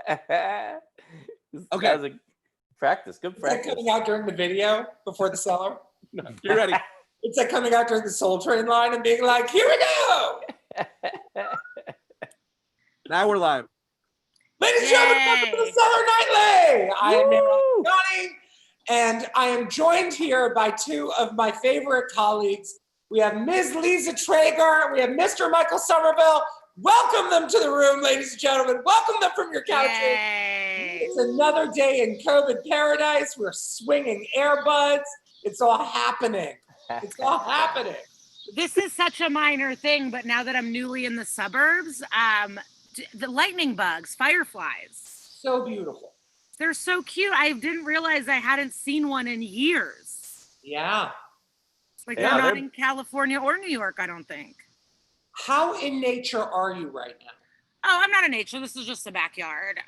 Okay. That was a practice. Good It's like practice. coming out during the video before the Cellar. No, you're ready. It's like coming out during the Soul Train line and being like, here we go. Now we're live. Ladies and gentlemen, welcome to the Cellar Nightly. I am Mehran, Khagani, and I am joined here by two of my favorite colleagues. We have Ms. Liza Treyger. We have Mr. Michael Sommerville. Welcome them to the room, ladies and gentlemen. Welcome them from your couches. Yay. It's another day in COVID paradise. We're swinging earbuds. It's all happening. It's all happening. This is such a minor thing, but now that I'm newly in the suburbs, the lightning bugs, fireflies. So beautiful. They're so cute. I didn't realize I hadn't seen one in years. Yeah. Like Yeah, they're not they're- in California or New York, I don't think. How in nature are you right now? Oh, I'm not in nature. This is just a backyard.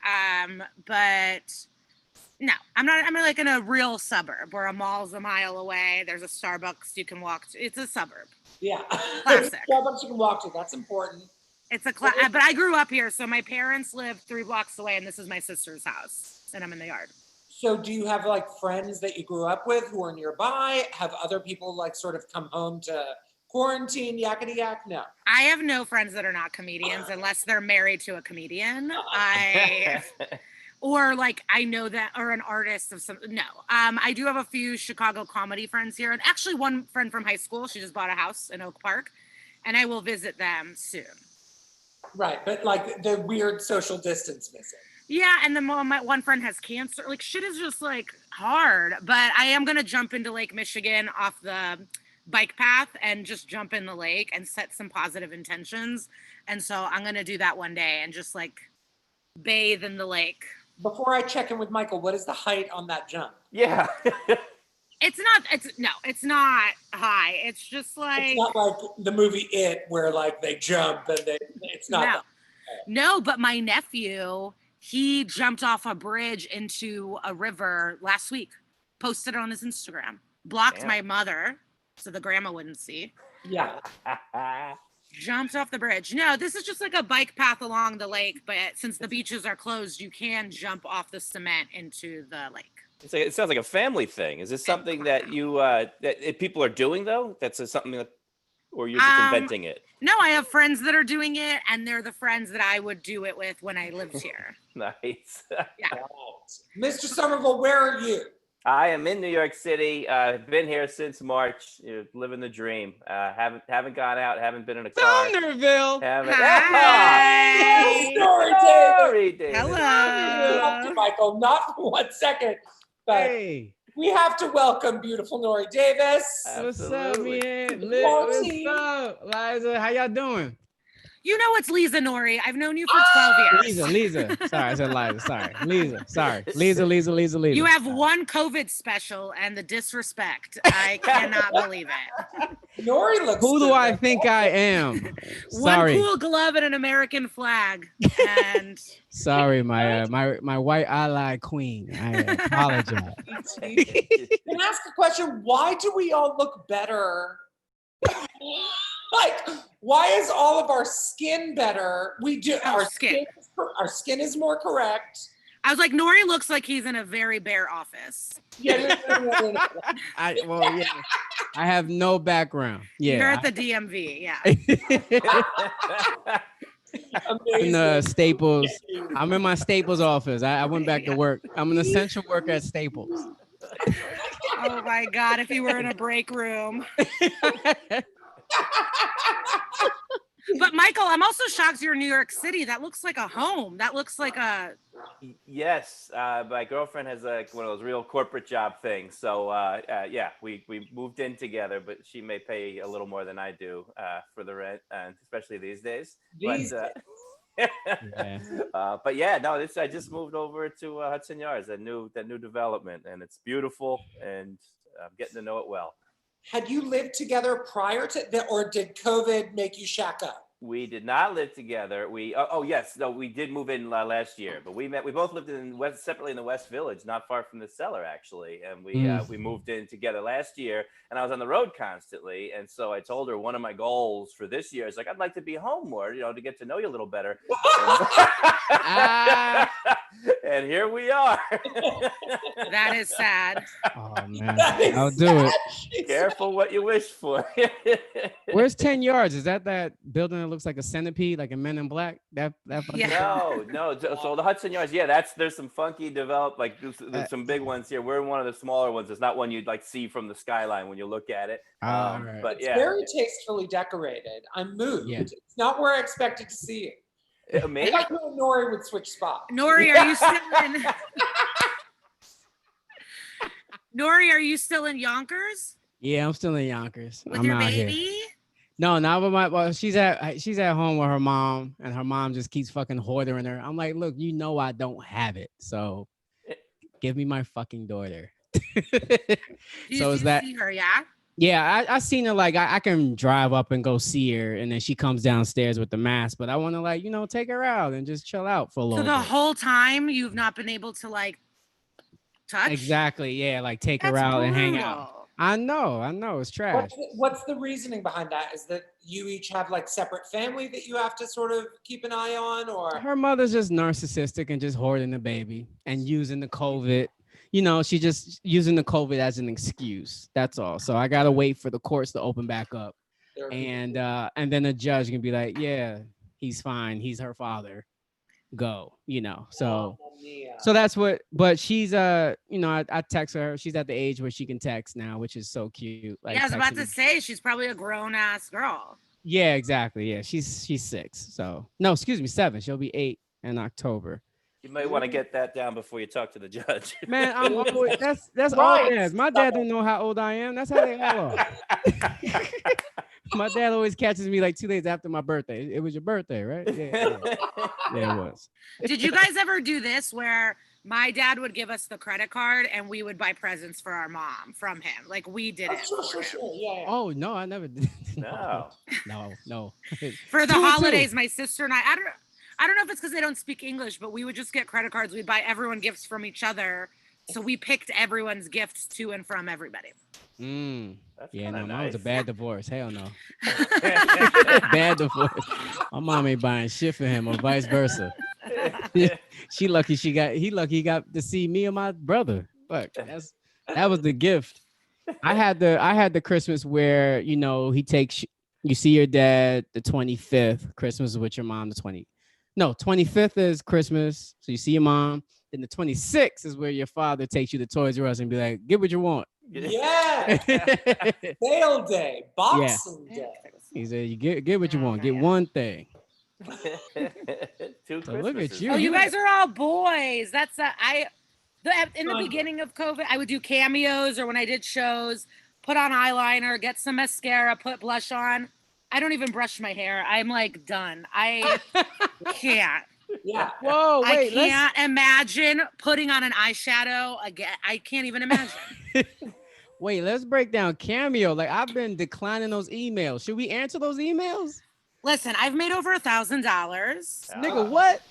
But no, I'm not. I'm like in a real suburb where a mall's a mile away. There's a Starbucks you can walk to. It's a suburb. Yeah. Classic. Starbucks you can walk to. That's important. It's a but I grew up here, so my parents live 3 blocks away, and this is my sister's house, and I'm in the yard. So do you have like friends that you grew up with who are nearby? Have other people like sort of come home to quarantine, yakety yak? No. I have no friends that are not comedians unless they're married to a comedian. Or like I know that, or an artist of some. No, I do have a few Chicago comedy friends here, and actually one friend from high school. She just bought a house in Oak Park, and I will visit them soon. Right, but like the weird social distance missing. Yeah, and then my one friend has cancer. Like shit is just like hard, but I am gonna jump into Lake Michigan off the bike path and just jump in the lake and set some positive intentions. And so I'm gonna do that one day and just like bathe in the lake. Before I check in with Michael, what is the height on that jump? Yeah. It's not high. It's just like It's not like the movie It, where like they jump and it's not. No, but my nephew, he jumped off a bridge into a river last week, posted it on his Instagram, blocked Damn. my mother so the grandma wouldn't see. Yeah. Jumped off the bridge. No, this is just like a bike path along the lake, but since the beaches are closed, you can jump off the cement into the lake. It sounds like a family thing. Is this something that you that people are doing though? That's something that, or you're just inventing it? No, I have friends that are doing it, and they're the friends that I would do it with when I lived here. Nice. Yeah. Mr. Somerville, where are you? I am in New York City. Been here since March. Living the dream. Haven't gone out. Haven't been in a car. Sommerville. Haven't. Hi. Story Sorry, David. Interrupt Hello. you, Michael, not for 1 second, but Hey, we have to welcome beautiful Nore Davis. what's up, Absolutely. man? Marty. What's up, Liza? How y'all doing? You know it's Liza Nore. I've known you for 12 years. Liza. Sorry, I said Liza. Sorry, Liza. Sorry, Liza. You have one COVID special and the disrespect. I cannot believe it. Nore looks Who do good. I think I am? Sorry, One cool glove and an American flag. And sorry, my white ally queen. I apologize. Can I ask a question? Why do we all look better? Like, why is all of our skin better? We do. Our skin is more correct. I was like, Nore looks like he's in a very bare office. Yeah. No. Yeah. I have no background. Yeah. You're at the DMV. Yeah. in the Staples. I'm in my Staples office. I went back to work. I'm an essential worker at Staples. Oh my God. If you were in a break room. But Michael, I'm also shocked you're in New York City. That looks like a home. That looks like a. Yes, my girlfriend has one of those real corporate job things. So yeah, we moved in together, but she may pay a little more than I do for the rent, and especially these days. But yeah, no, I just moved over to Hudson Yards, that new development, and it's beautiful, and I'm getting to know it well. Had you lived together prior to that, or did COVID make you shack up? We did not live together. We yes, no, we did move in last year, but we both lived separately in the West Village, not far from the Cellar actually, and we moved in together last year. And I was on the road constantly, and so I told her one of my goals for this year is like I'd like to be home more, to get to know you a little better. And here we are. That is sad. Oh man, I'll do it. Careful what you wish for. Where's 10 yards? Is that building that looks like a centipede, like a Men in Black? That No. So the Hudson Yards, there's some funky developed, like there's some big ones here. We're in one of the smaller ones. It's not one you'd like see from the skyline when you look at it. Right. But it's very tastefully decorated. I'm moved. Yeah. It's not where I expected to see it. Maybe I thought Nore would switch spots. Nore, are you still in? Nore, are you still in Yonkers? Yeah, I'm still in Yonkers. With your baby? Here. No, not with she's at home with her mom, and her mom just keeps fucking hoarding her. I'm like, look, I don't have it, so give me my fucking daughter. So is that? See her, yeah. Yeah, I seen her. Like I can drive up and go see her, and then she comes downstairs with the mask. But I want to take her out and just chill out for a little. So the bit. whole time you've not been able to touch. Exactly. Yeah, take her out and hang out. I know, it's trash. What's the reasoning behind that? Is that you each have separate family that you have to sort of keep an eye on, or her mother's just narcissistic and just hoarding the baby and using the COVID. She just using the COVID as an excuse. That's all. So I gotta wait for the courts to open back up, and then the judge can be like, yeah, he's fine. He's her father. Go. So. So that's what. But she's I text her. She's at the age where she can text now, which is so cute. I was about to say she's probably a grown ass girl. Yeah, exactly. Yeah, she's 6. So no, excuse me, 7. She'll be 8 in October. You might want to get that down before you talk to the judge. Man, I'm always, that's all dads. My dad don't know how old I am. That's how they all are. My dad always catches me 2 days after my birthday. It was your birthday, right? Yeah, it was. Did you guys ever do this where my dad would give us the credit card and we would buy presents for our mom from him? We did it. Sure. Yeah. Oh no, I never did. No. For the holidays, my sister and I don't know if it's because they don't speak English, but we would just get credit cards. We'd buy everyone gifts from each other. So we picked everyone's gifts to and from everybody. Yeah, no, nice. mine was a bad divorce. Hell no. Bad divorce. My mom ain't buying shit for him or vice versa. He lucky he got to see me and my brother. Fuck, that was the gift. I had the Christmas where, he takes you see your dad the 25th. Christmas is with your mom the 25th is Christmas. So you see your mom. Then the 26th is where your father takes you to Toys R Us and be like, get what you want. Yeah. Sale day, Boxing Day. He said, you get what you want. Get one thing. So look at you. Oh, you guys are all boys. That's in the beginning of COVID, I would do cameos, or when I did shows, put on eyeliner, get some mascara, put blush on. I don't even brush my hair. I'm done. I can't. Yeah. Whoa, wait. I can't imagine putting on an eyeshadow again. I can't even imagine. Wait, let's break down Cameo. I've been declining those emails. Should we answer those emails? Listen, I've made over $1,000. Nigga, what?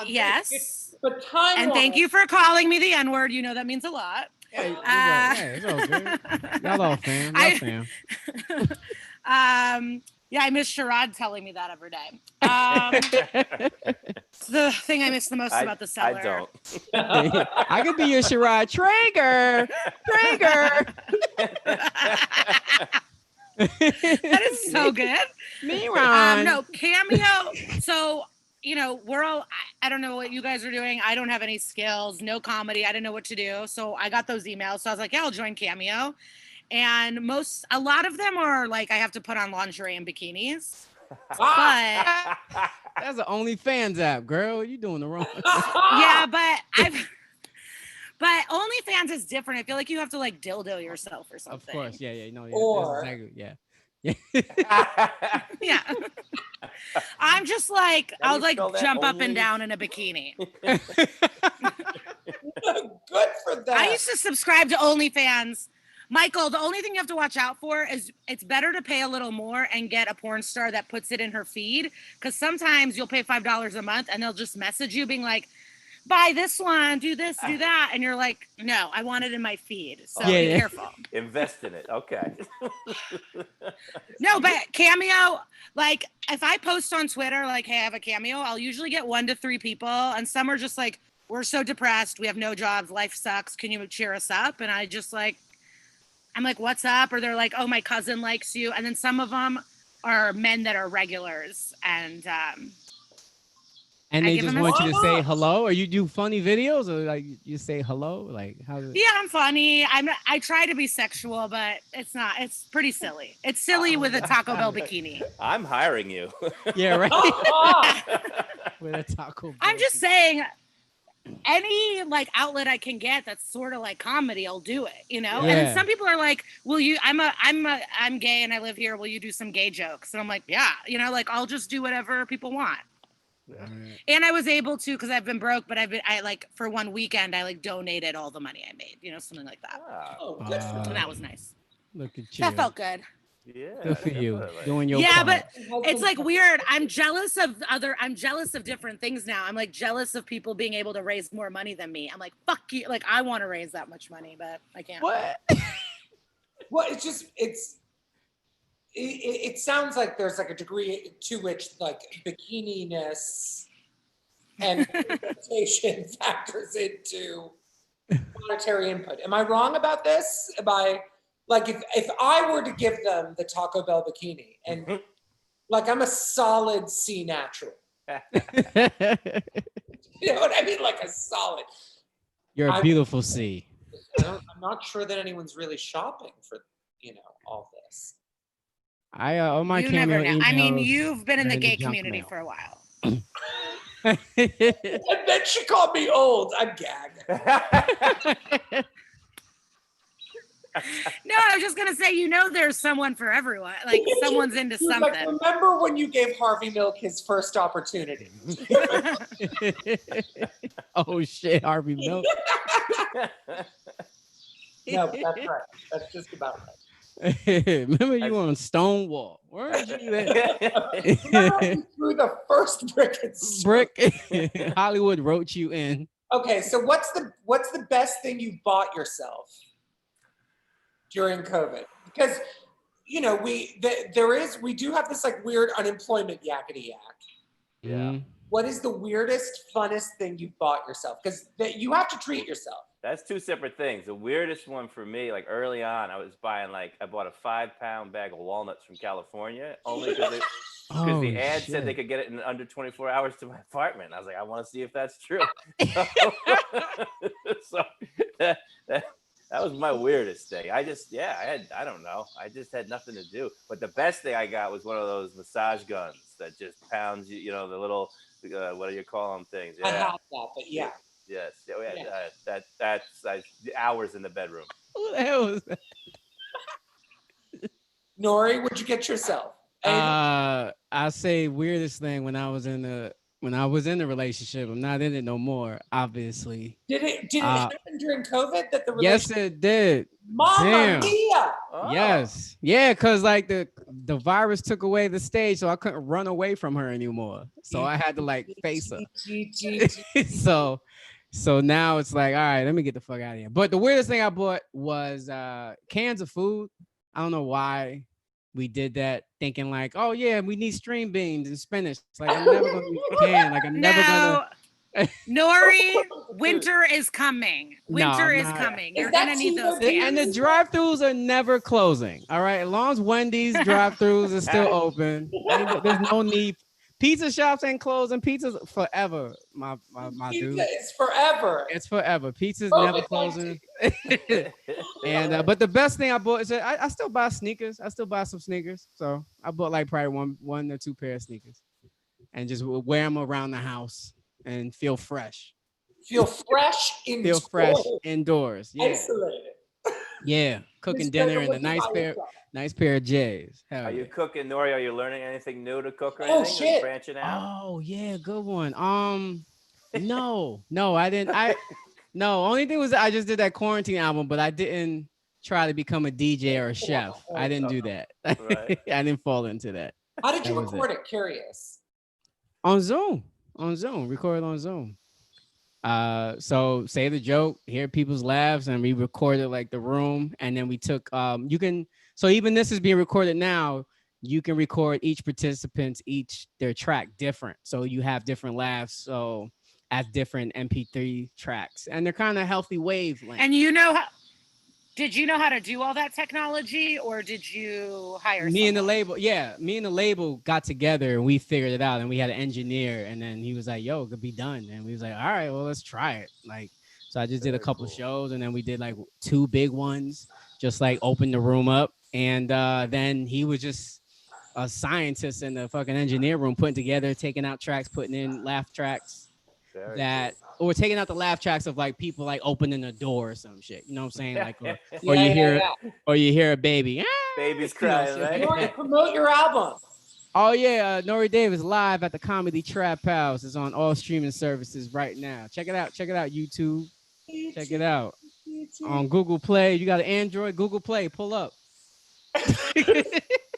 Yes. But time. And thank you for calling me the N-word. That means a lot. Hey, it's all good. Y'all all fam. Y'all fam. Yeah, I miss Sherrod telling me that every day. It's the thing I miss the most about the Cellar. I don't. I could be your Sherrod. Treyger. That is so good. Mehran. No, Cameo. So, we're all, I don't know what you guys are doing. I don't have any skills, no comedy. I didn't know what to do. So I got those emails. So I was like, yeah, I'll join Cameo. And a lot of them are I have to put on lingerie and bikinis. But that's an OnlyFans app, girl. You doing the wrong. Yeah, but OnlyFans is different. I feel like you have to dildo yourself or something. Of course, yeah. Or exactly, yeah. Yeah. I'm just I'll jump up and down in a bikini. Good for that. I used to subscribe to OnlyFans Michael, the only thing you have to watch out for is it's better to pay a little more and get a porn star that puts it in her feed. Because sometimes you'll pay $5 a month and they'll just message you being like, buy this one, do this, do that. And you're like, no, I want it in my feed. So be careful. Invest in it. Okay. No, but Cameo, like if I post on Twitter, like, hey, I have a Cameo, I'll usually get 1 to 3 people. And some are just like, we're so depressed. We have no jobs. Life sucks. Can you cheer us up? And I just like, I'm like, what's up? Or they're like, oh, my cousin likes you. And then some of them are men that are regulars. And they just want you to say hello, or you do funny videos, or like you say hello, like how's it? Yeah, I'm funny. I try to be sexual, but it's not. It's pretty silly. It's silly with a Taco Bell bikini. I'm hiring you. Yeah, right. With a Taco Bell. I'm just saying, any like outlet I can get that's sort of like comedy, I'll do it. You know. Yeah. And then some people are like, "Will you? I'm gay and I live here. Will you do some gay jokes?" And I'm like, "Yeah." You know, like I'll just do whatever people want. Right. And I was able to, because I've been broke, but I like for one weekend I like donated all the money I made, you know, something like that. Oh, good for And that was nice. Look at you. That felt good. Yeah. Good for you. Definitely. Doing your Yeah, part. but it's like weird. I'm jealous of different things now. I'm like jealous of people being able to raise more money than me. I'm like, fuck you. Like I want to raise that much money, but I can't. What? Well, it sounds like there's like a degree to which like bikininess and representation factors into monetary input. Am I wrong about this? Am I like if I were to give them the Taco Bell bikini and like I'm a solid C natural. You know what I mean? Like a solid. You're a beautiful C. I'm not sure that anyone's really shopping for, you know, all this. On my You Cameo never know. I mean, emails, you've been in the ready gay to jump community mail. for a while. And then she called me old. I'm gagged. No, I was just gonna say, you know, there's someone for everyone. Like someone's into She was something. like, remember when you gave Harvey Milk his first opportunity? Oh shit, Harvey Milk. No, that's right. That's just about right. Remember you on Stonewall? Weren't you there? Remember you threw the first brick at Brick. Hollywood wrote you in. Okay, so what's the best thing you bought yourself during COVID? Because you know we do have this like weird unemployment yakety yak. Yeah. What is the weirdest, funnest thing you bought yourself? Because you have to treat yourself. That's 2 separate things. The weirdest one for me, like early on, I bought a 5-pound bag of walnuts from California, only because the ad said they could get it in under 24 hours to my apartment. I was like, I want to see if that's true. So that was my weirdest thing. I don't know. I just had nothing to do. But the best thing I got was one of those massage guns that just pounds you, you know, the little, what do you call them things? Yeah. I have that, but yeah. Yes. That's hours in the bedroom. Who the hell was that? Nore, what'd you get yourself? I say weirdest thing when I was in the relationship. I'm not in it no more, obviously. Did it happen during COVID that the relationship? Yes, it did. Mamma Damn. mia! Oh. Yes. Yeah, because like the virus took away the stage, so I couldn't run away from her anymore. So I had to like face her. So now it's like, all right, let me get the fuck out of here. But the weirdest thing I bought was cans of food. I don't know why we did that, thinking like, oh yeah, we need string beans and spinach. It's like I'm never gonna use a can. Like I'm never gonna. Nori, winter is coming. Winter is not. coming. Is You're that gonna need those too And cans. the drive-throughs are never closing. All right, as long as Wendy's drive-throughs are still open, there's no need. Pizza shops ain't closing. Pizza's forever, my dude. Pizza is forever. It's forever. Pizza's Oh, never it's closing. And but the best thing I bought is I still buy sneakers. I still buy some sneakers. So I bought like probably one or two pair of sneakers, and just wear them around the house and feel fresh. Feel fresh indoors. Feel fresh indoors. Yeah, Isolated. yeah. Cooking Just dinner go in a with nice pair of J's. Hell Are yeah. you cooking, Nore? Are you learning anything new to cook or Oh, anything? Are you shit. branching out? Oh yeah, good one. No, I didn't. No, only thing was I just did that quarantine album, but I didn't try to become a DJ or a chef. I didn't do that. Right. I didn't fall into that. How did you That was record it? Curious. On Zoom. Record on Zoom. So say the joke, hear people's laughs, and we recorded like the room, and then we took you can, so even this is being recorded now, you can record each participant's their track different, so you have different laughs, so as different MP3 tracks, and they're kind of healthy wavelength. And did you know how to do all that technology, or did you hire me and the someone? me and the label got together and we figured it out, and we had an engineer, and then he was like, yo, it could be done, and we was like, all right, well, let's try it. Like, so I just did a couple shows, and then we did like 2 big ones, just like opened the room up, and then he was just a scientist in the fucking engineer room, putting together, taking out tracks, putting in laugh tracks or taking out the laugh tracks of like people like opening a door or some shit. You know what I'm saying? Like, or you hear a baby. Baby's crying, right? You want to promote your album? Oh yeah, Nore Davis live at the Comedy Trap House. It's on all streaming services right now. Check it out. Check it out, YouTube. Check it out. On Google Play. You got an Android, Google Play. Pull up.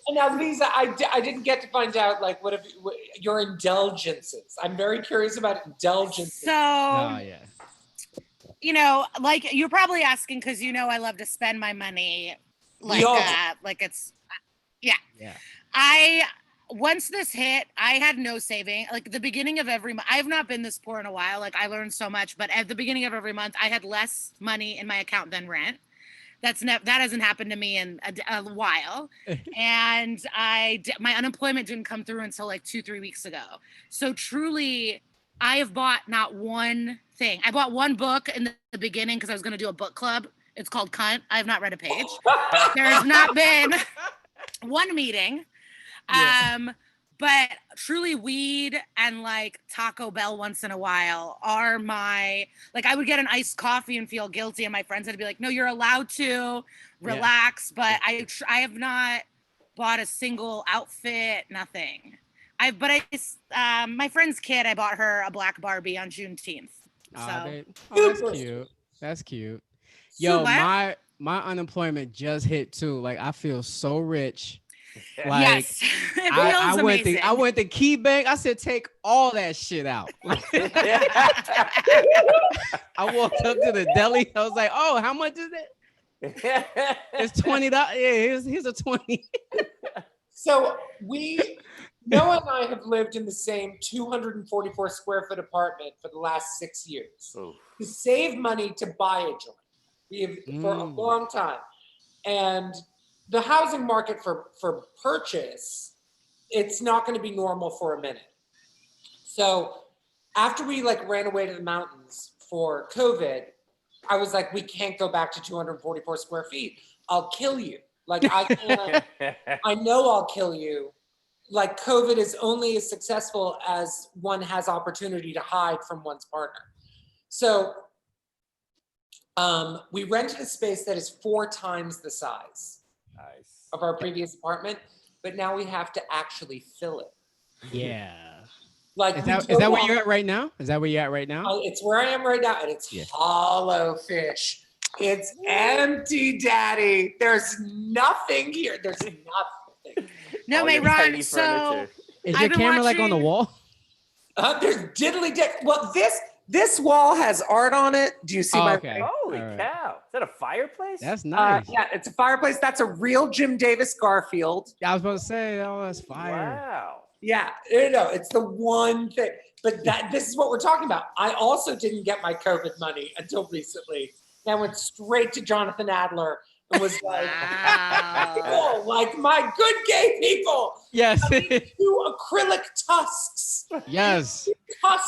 And now, Liza, I didn't get to find out like what your indulgences. I'm very curious about indulgences. So, you know, like you're probably asking because you know I love to spend my money like it's yeah. Once this hit, I had no saving. Like the beginning of every month, I have not been this poor in a while. Like I learned so much, but at the beginning of every month, I had less money in my account than rent. That hasn't happened to me in a while. And my unemployment didn't come through until like 2-3 weeks ago. So truly, I have bought not one thing. I bought one book in the beginning because I was going to do a book club. It's called Cunt. I have not read a page. There's not been one meeting. But truly weed and like Taco Bell once in a while are my, like I would get an iced coffee and feel guilty, and my friends would be like, no, you're allowed to relax. But I have not bought a single outfit, nothing. My friend's kid, I bought her a black Barbie on Juneteenth. So that's cute. That's cute. Yo, my unemployment just hit too. Like I feel so rich. Like, yes, I went to Key Bank. I said, take all that shit out. I walked up to the deli. I was like, oh, how much is it? It's $20. Yeah, here's a 20. So Noah and I have lived in the same 244 square foot apartment for the last 6 years. Oof. To save money to buy a joint. We have for a long time. And the housing market for purchase, it's not going to be normal for a minute. So after we like ran away to the mountains for COVID, I was like, we can't go back to 244 square feet. I'll kill you. Like I can't, I know I'll kill you. Like COVID is only as successful as one has opportunity to hide from one's partner. So we rented a space that is 4 times the size of our previous apartment, but now we have to actually fill it. Yeah. Like is that where you're at right now? Is that where you're at right now? It's where I am right now, and it's hollow fish. It's empty, Daddy. There's nothing here. There's nothing. No, Mehran. So is your camera like on the wall? There's diddly dick. Well, this wall has art on it. Do you see my? Okay. Holy cow! Is that a fireplace? That's nice. Yeah, it's a fireplace. That's a real Jim Davis Garfield. I was about to say, oh, that's fire. Wow. Yeah, it's the one thing. But this is what we're talking about. I also didn't get my COVID money until recently. I went straight to Jonathan Adler and was like, wow. Like my good gay people. Yes. 2 acrylic tusks. Yes.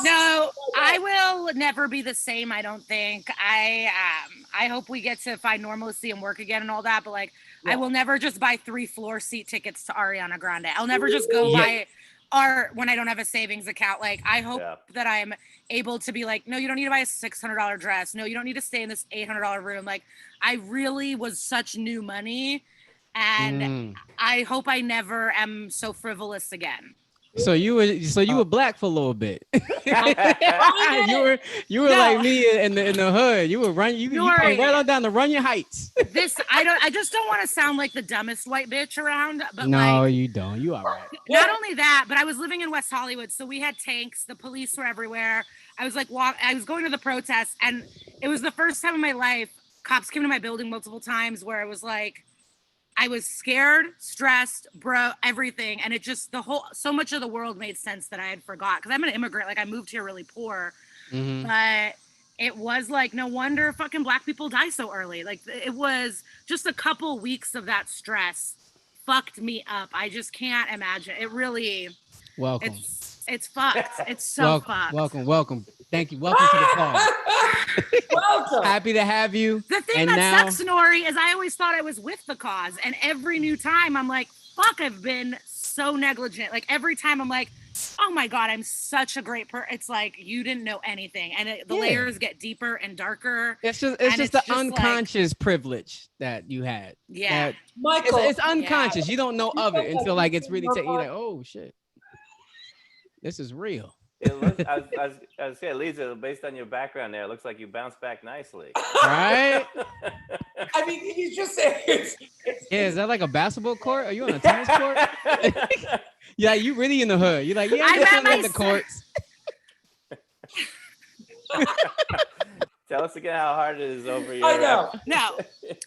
No, I will never be the same. I don't think. I hope we get to find normalcy and work again and all that. But like, I will never just buy 3 floor seat tickets to Ariana Grande. I'll never just go buy art when I don't have a savings account. Like, I hope that I'm able to be like, no, you don't need to buy a $600 dress. No, you don't need to stay in this $800 room. Like, I really was such new money, and I hope I never am so frivolous again. So you were black for a little bit. you were No. like me in the hood. You were running. You came right on down to Runyon Heights. I just don't want to sound like the dumbest white bitch around. But No, like, you don't. You all right. not only that, but I was living in West Hollywood, so we had tanks. The police were everywhere. I was like, I was going to the protest, and it was the first time in my life cops came to my building multiple times where it was like, I was scared, stressed, everything. And it just, so much of the world made sense that I had forgot. Cause I'm an immigrant. Like I moved here really poor, but it was like, no wonder fucking black people die so early. Like it was just a couple weeks of that stress fucked me up. I just can't imagine. It really, welcome. It's fucked. It's so fucked. Welcome. Thank you. Welcome to the call. Welcome. Happy to have you. The thing sucks, Nore, is I always thought I was with the cause. And every new time I'm like, fuck, I've been so negligent. Like every time I'm like, oh my God, I'm such a great person. It's like, you didn't know anything. And the layers get deeper and darker. It's just the unconscious privilege that you had. Yeah. Michael. It's unconscious. You don't know of it until like it's really taking you like, oh shit. This is real. It looks, I was saying, Liza, based on your background there, it looks like you bounced back nicely. Right? I mean, he's just saying. Is that like a basketball court? Are you on a tennis court? Yeah, you really in the hood. You're like, yeah, I'm just at the courts. Tell us again how hard it is over here. I know. No,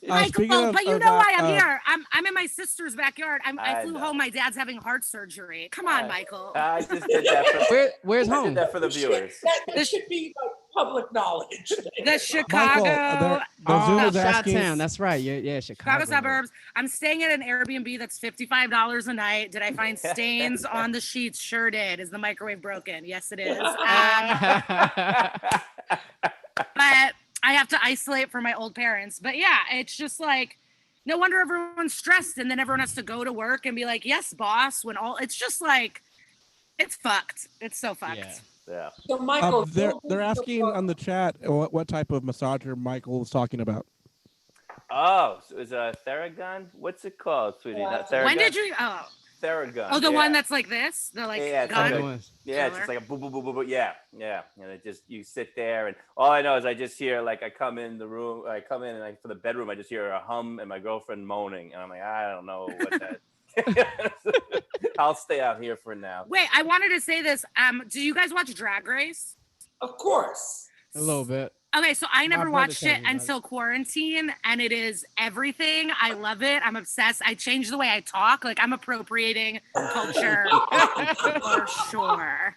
Michael, but you know why I'm here. I'm in my sister's backyard. I flew home. My dad's having heart surgery. Come on, Michael. I just did that. Where's home? Did that for the viewers. That should be like public knowledge. The Chicago. Chi-town. That's right. Yeah, Chicago suburbs. I'm staying at an Airbnb that's $55 a night. Did I find stains on the sheets? Sure did. Is the microwave broken? Yes, it is. But I have to isolate from my old parents. But yeah, it's just like, no wonder everyone's stressed, and then everyone has to go to work and be like, yes, boss, it's just like, it's fucked. It's so fucked. Yeah. So Michael, they're asking on the chat what type of massager Michael is talking about. Oh, so is a Theragun? What's it called, sweetie? Not Theragun. When did you? Oh. Theragun. Oh, the one that's like this? The like gun? It's just like a boo, boo, boo, boo, boo. Yeah. And it just, you sit there, and all I know is I just hear, like, I come in the room, and for the bedroom, I just hear a hum and my girlfriend moaning. And I'm like, I don't know what that. I'll stay out here for now. Wait, I wanted to say this. Do you guys watch Drag Race? Of course. A little bit. Okay, so I never watched it until quarantine, and it is everything. I love it. I'm obsessed. I changed the way I talk. Like, I'm appropriating culture for sure.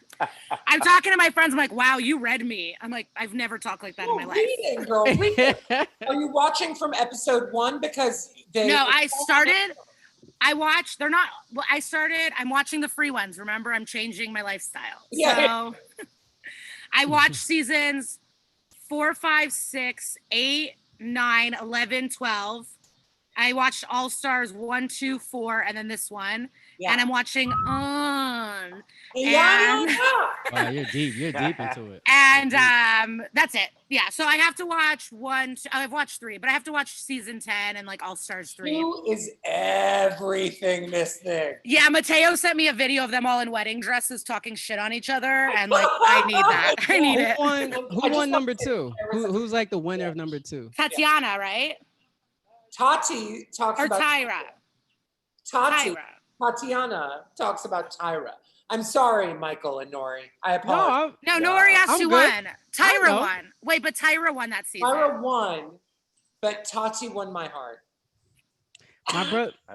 I'm talking to my friends. I'm like, wow, you read me. I'm like, I've never talked like that in my life. Reading, girl. Reading. Are you watching from episode 1? Because I'm watching the free ones. Remember, I'm changing my lifestyle. Yeah. So I watched seasons 4, 5, 6, 8, 9, 11, 12. I watched All Stars 1, 2, 4, and then this one. Yeah. And I'm watching On. Wow, you're deep. You're deep into it. And that's it. Yeah. So I have to watch I've watched 3, but I have to watch season 10 and like All Stars 3. 2 is everything, Miss Thing. Yeah, Mateo sent me a video of them all in wedding dresses talking shit on each other, and like I need that. I need it. Who won number 2? Who's like the winner of number 2? Tatiana, right? Tati talks about Tyra. Tatiana talks about Tyra. I'm sorry, Michael and Nore. I apologize. No, Nore asked who won. Tyra won. Wait, but Tyra won that season. Tyra won, but Tati won my heart.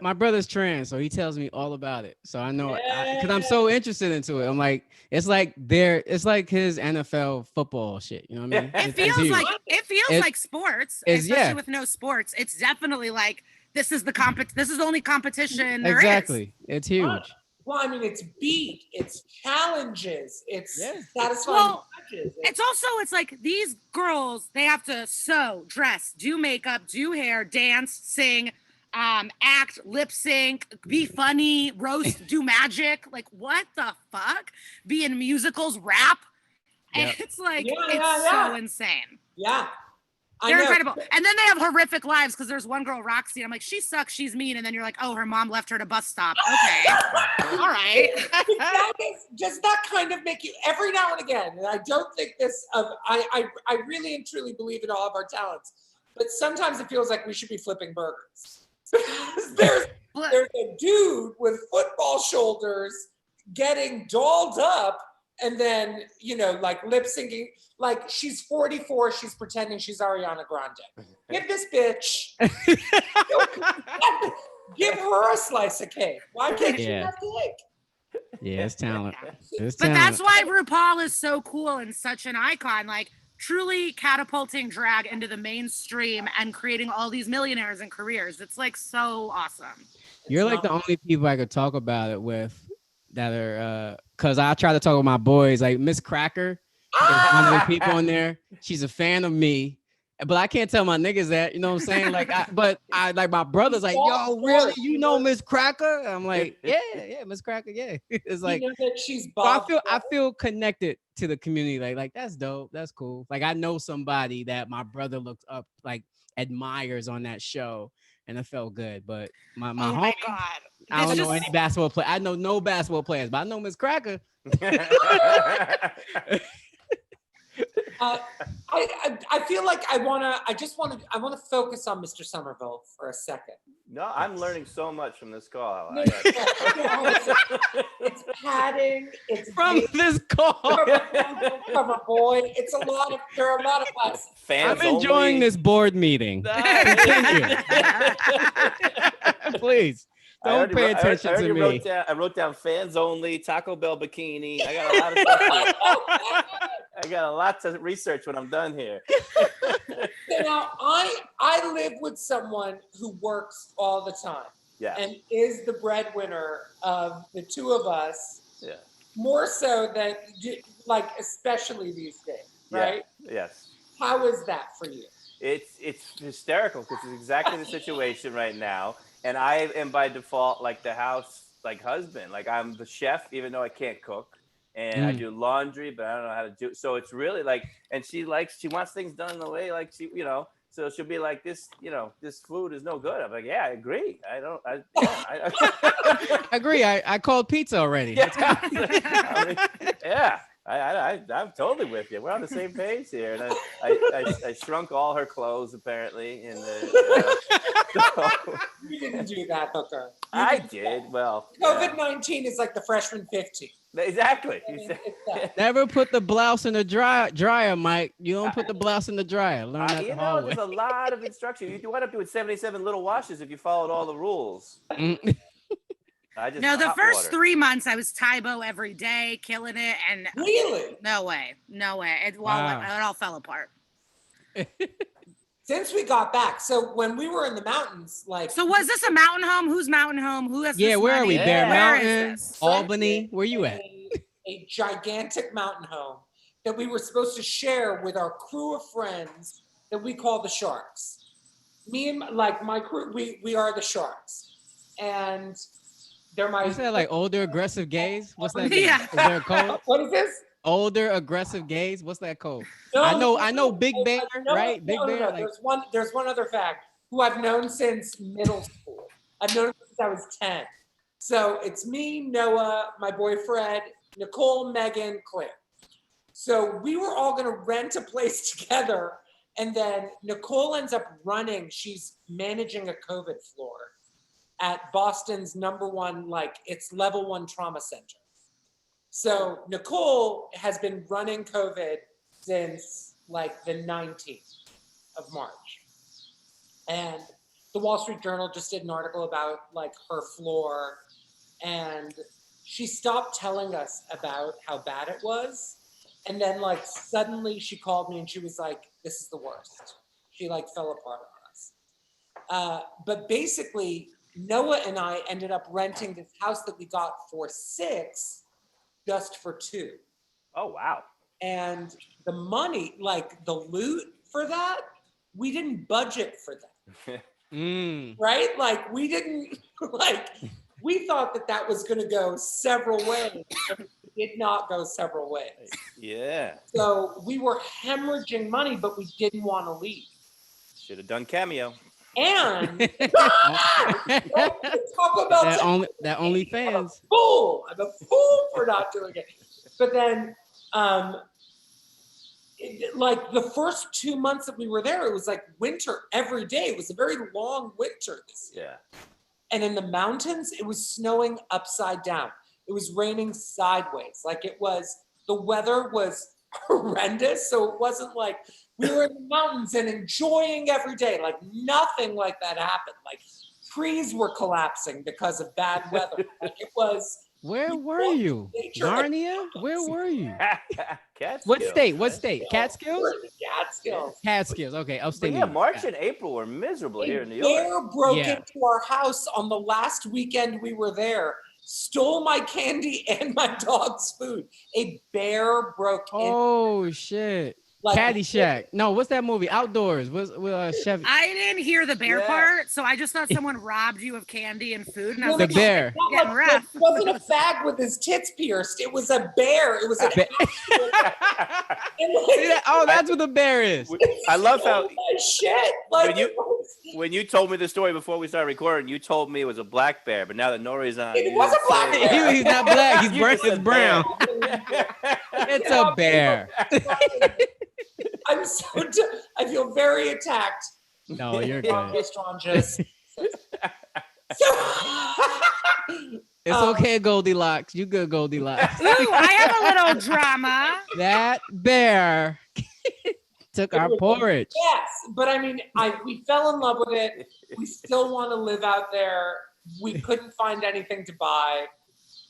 My brother's trans, so he tells me all about it. So I know because I'm so interested into it. I'm like, it's like his NFL football shit. You know what I mean? It feels like sports, especially with no sports. It's definitely like this is the only competition there exactly. It's huge. Well, I mean, it's beat, it's challenges, it's satisfying matches. It's like these girls, they have to sew, dress, do makeup, do hair, dance, sing, act, lip sync, be funny, roast, do magic. Like, what the fuck? Be in musicals, rap. Yep. And it's like, so insane. Yeah. They're incredible. And then they have horrific lives because there's one girl, Roxy. I'm like, she sucks, she's mean. And then you're like, oh, her mom left her at a bus stop. Okay. All right. Does that kind of make you, every now and again, and I don't think this, I really and truly believe in all of our talents, but sometimes it feels like we should be flipping burgers. there's a dude with football shoulders getting dolled up and then, like lip syncing. Like she's 44, she's pretending she's Ariana Grande. Give this bitch, give her a slice of cake. Why can't she have cake? Yeah, it's talent. It's But talent. that's why RuPaul is so cool and such an icon, like truly catapulting drag into the mainstream and creating all these millionaires and careers. It's like so awesome. You're like the only people I could talk about it with that are, cause I try to talk with my boys, like Miss Cracker. There's one of the people in there. She's a fan of me, but I can't tell my niggas that. You know what I'm saying? Like, I like my brother's like, yo, really? You know Miss Cracker? I'm like, yeah, Miss Cracker, yeah. It's like, that she's so I feel connected to the community. Like that's dope. That's cool. Like I know somebody that my brother looked up, like admires on that show, and it felt good. But my oh homie, my God. I don't know any basketball player. I know no basketball players, but I know Miss Cracker. I feel like I want to focus on Mr. Sommerville for a second. No, I'm learning so much from this call. It's padding. It's From this call. cover boy. There are a lot of us. Fans I'm enjoying this board meeting. Please. Don't pay attention to me. I wrote down fans only, Taco Bell bikini. I got a lot of stuff. I got a lot to research when I'm done here. Now, I live with someone who works all the time. Yeah. And is the breadwinner of the two of us. Yeah. More so than, like, especially these days, right? Yeah. Yes. How is that for you? It's hysterical because it's exactly the situation right now. And I am by default like the house like husband. Like I'm the chef, even though I can't cook. And I do laundry, but I don't know how to do it. So it's really like, and she wants things done the way like she, so she'll be like, this food is no good. I'm like, yeah, I agree. I agree. I called pizza already. Yeah. I'm totally with you. We're on the same page here. And I shrunk all her clothes apparently. You didn't do that, Hooker. I did. Well, COVID-19 is like the freshman 50. Exactly. Never put the blouse in the dryer, Mike. You don't put the blouse in the dryer. Learn that the hard way. There's a lot of instruction. You wind up doing 77 little washes if you followed all the rules. No, the first 3 months I was Tybo every day, killing it, and really, no way. It all fell apart. Since we got back, so when we were in the mountains, like, so was this a mountain home? Whose mountain home? Who has? Yeah, this where money? are we? Bear Where Mountain, Albany. Where you at? A gigantic mountain home that we were supposed to share with our crew of friends that we call the Sharks. Me and my crew, we are the Sharks, and they're my. Is that like older aggressive gays? What's that? Yeah. Is there a code? What is this? Older aggressive gays. What's that code? No, I know. Big Bear, right? Big Bear. No. Like... There's one other fact who I've known since middle school. I've known him since I was 10. So it's me, Noah, my boyfriend, Nicole, Megan, Claire. So we were all going to rent a place together, and then Nicole ends up running. She's managing a COVID floor at Boston's #1, like it's level 1 trauma center. So Nicole has been running COVID since like the 19th of March. And the Wall Street Journal just did an article about like her floor, and she stopped telling us about how bad it was. And then like suddenly she called me and she was like, this is the worst. She like fell apart on us. But basically Noah and I ended up renting this house that we got for 6 just for 2. Oh, wow. And the money, like the loot for that, we didn't budget for that. Right? Like we didn't, like, we thought that was going to go several ways, but it did not go several ways. Yeah. So we were hemorrhaging money, but we didn't want to leave. Should have done Cameo. And talk about that OnlyFans. I'm a fool for not doing it. But then, like the first 2 months that we were there, it was like winter every day. It was a very long winter this year. Yeah. And in the mountains, it was snowing upside down. It was raining sideways. Like the weather was horrendous. So it wasn't like we were in the mountains and enjoying every day. Like nothing like that happened. Like trees were collapsing because of bad weather. Like it was. Where were you? Narnia? Where were you? Catskills. What state? What state? Catskills? Catskills. Catskills. Okay, upstate. Yeah, March and April were miserable here in New York. A bear broke into our house on the last weekend we were there, stole my candy and my dog's food. A bear broke in. Oh shit. Like, Caddyshack. No, what's that movie? Outdoors. With Chevy. I didn't hear the bear part, so I just thought someone robbed you of candy and food. And I was The like, bear. getting rough. It wasn't a fag with his tits pierced. It was a bear. It was an Oh, that's what the bear is. I love how shit. Like when you told me the story before we started recording, you told me it was a black bear, but now that Nore's on, it was a black bear. He's not black. He's just brown. said It's brown. It's a bear. I'm I feel very attacked. No, you're good. It's okay, Goldilocks. You good, Goldilocks. Ooh, I have a little drama. That bear took our porridge. Yes, but I mean, we fell in love with it. We still want to live out there. We couldn't find anything to buy.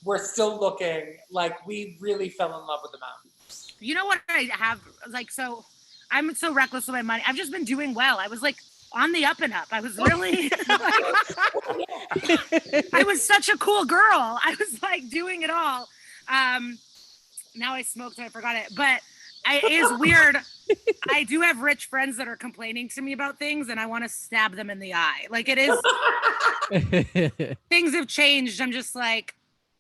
We're still looking. Like, we really fell in love with the mountains. You know what I have? Like, so I'm so reckless with my money. I've just been doing well. I was like on the up and up. I was really, I was such a cool girl. I was like doing it all. Now I smoked and I forgot it, but it is weird. I do have rich friends that are complaining to me about things and I want to stab them in the eye. Like it is, things have changed. I'm just like,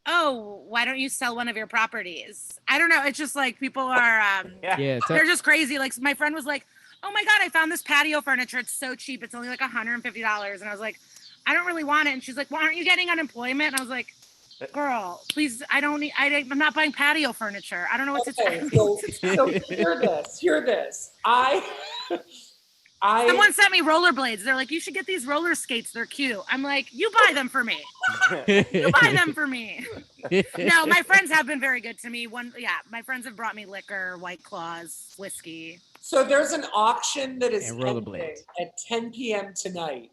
oh, why don't you sell one of your properties? I don't know. It's just like people are, they're just crazy. Like my friend was like, oh my God, I found this patio furniture. It's so cheap. It's only like $150. And I was like, I don't really want it. And she's like, well, aren't you getting unemployment? And I was like, girl, please, I'm not buying patio furniture. I don't know what to say. So hear this. Someone sent me rollerblades. They're like, you should get these roller skates. They're cute. I'm like, you buy them for me. You buy them for me. No, my friends have been very good to me. My friends have brought me liquor, White Claws, whiskey. So there's an auction that is rollerblades at 10 p.m. tonight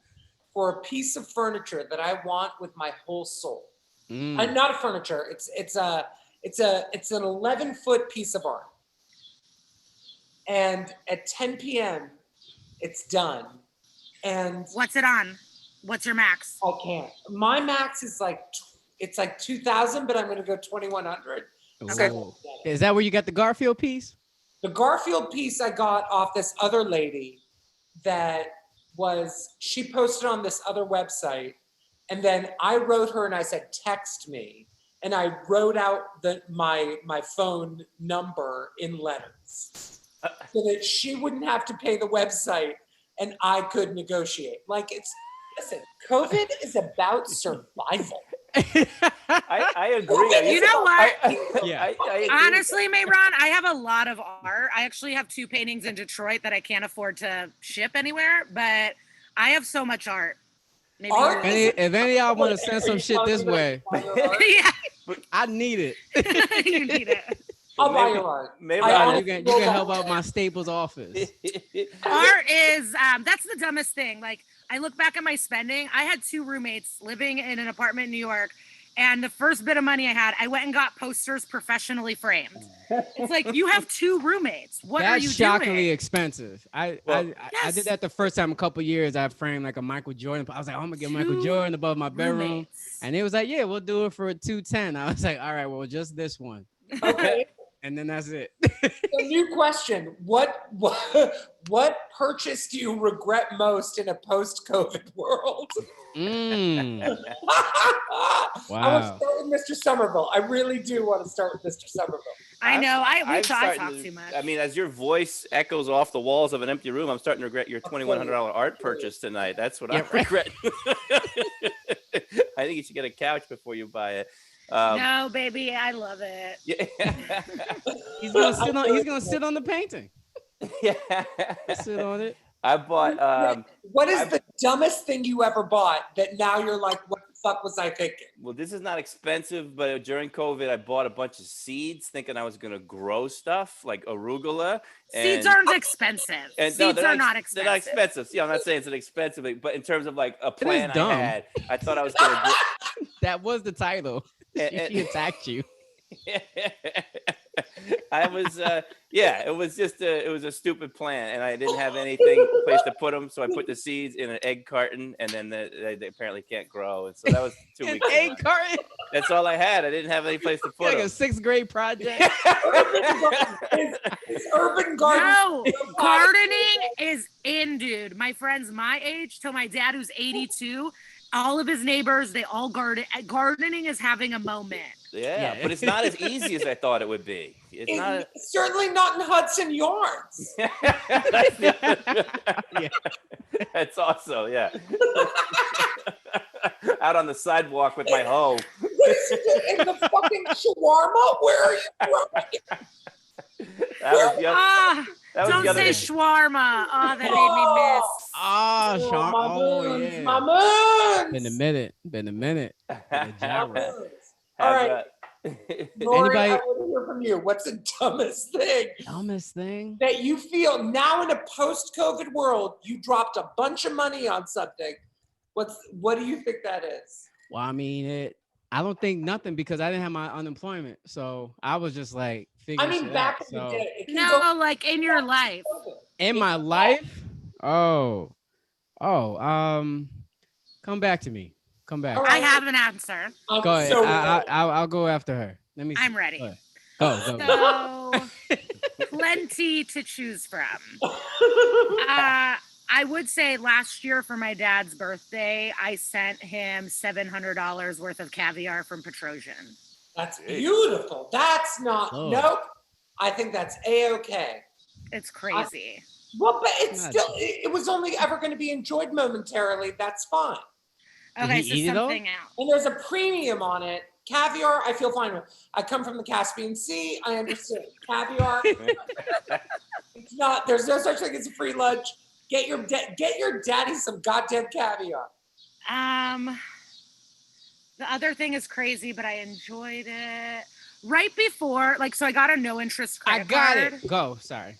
for a piece of furniture that I want with my whole soul. Not a furniture. It's an 11-foot piece of art. And at 10 p.m. it's done. And what's it on? What's your max? I can't. My max is it's like 2,000, but I'm going to go 2,100. Okay. Is that where you got the Garfield piece? The Garfield piece I got off this other lady she posted on this other website. And then I wrote her and I said, text me. And I wrote out my phone number in letters so that she wouldn't have to pay the website and I could negotiate. Listen, COVID is about survival. I agree. You know what? I Honestly, Mehran, I have a lot of art. I actually have 2 paintings in Detroit that I can't afford to ship anywer, but I have so much art. Maybe if any of y'all want to send some shit this way, yeah, I need it. You need it. I'll buy your art. You can help out my Staples office. Art is that's the dumbest thing. Like I look back at my spending. I had 2 roommates living in an apartment in New York, and the first bit of money I had, I went and got posters professionally framed. It's like you have 2 roommates. What are you doing? That's shockingly expensive. I did that the first time a couple years. I framed like a Michael Jordan. I was like, I'm gonna get Michael Jordan above my bedroom, roommates. and it was like, yeah, we'll do it for $210. I was like, all right, well, just this one. Okay. and then that's it. A new question. What purchase do you regret most in a post-COVID world? Mm. I want to Wow. start with Mr. Sommerville. I really do want to start with Mr. Sommerville. I know. I I'm talk starting too much. I mean, as your voice echoes off the walls of an empty room, I'm starting to regret your $2,100 art purchase tonight. That's what I regret. I think you should get a couch before you buy it. No, baby, I love it. Yeah. He's gonna sit on the painting. Yeah. Sit on it. I bought. What is the dumbest thing you ever bought that now you're like, what the fuck was I thinking? Well, this is not expensive, but during COVID, I bought a bunch of seeds thinking I was going to grow stuff like arugula. Seeds aren't expensive. Seeds are not expensive. They're not expensive. Yeah, I'm not saying it's an expensive, but in terms of like a plan I dumb. had, I thought I was going to do. That was the title. She attacked you. I was it was just it was a stupid plan, and I didn't have anything place to put them, so I put the seeds in an egg carton, and then they apparently can't grow, and so that was 2 weeks. An egg carton. That's all I had. I didn't have any place to put Like them. a 6th grade project. It's urban gardening. No, gardening is in, dude. My friends my age, till my dad who's 82, all of his neighbors, they all garden. Gardening is having a moment. Yeah, but it's not as easy as I thought it would be. It's not. Certainly not in Hudson Yards. Yeah. That's also out on the sidewalk with my hoe. In the fucking shawarma? Where are you growing? Don't say shawarma. Oh, that made me miss. Oh, Sean. My Oh, moons, yeah. my moons. Been a minute. My moons. All right. Nore, Anybody- I want to hear from you. What's the dumbest thing Dumbest thing? that you feel now in a post-COVID world? You dropped a bunch of money on something. What do you think that is? Well, I mean, I don't think nothing because I didn't have my unemployment. So I was just like figuring shit back out. in the So day. It can No, go- like in your life. in my life, come back to me. Come back. All I right. have an answer. I'm Go ahead. so I'll go after her. Let me. I'm ready. Go ahead. Go. So, plenty to choose from. I would say last year for my dad's birthday, I sent him $700 worth of caviar from Petrosian. That's beautiful. That's not. Oh. Nope. I think that's a-okay. It's crazy. Well, but it's Not- still. It was only ever going to be enjoyed momentarily. That's fine. Did Okay, he so eat it all? something else. And there's a premium on it. Caviar, I feel fine with. I come from the Caspian Sea. I understand. Caviar. It's not. There's no such thing as a free lunch. Get your daddy some goddamn caviar. The other thing is crazy, but I enjoyed it. Right before, so I got a no interest credit I got card. it. Go. Sorry.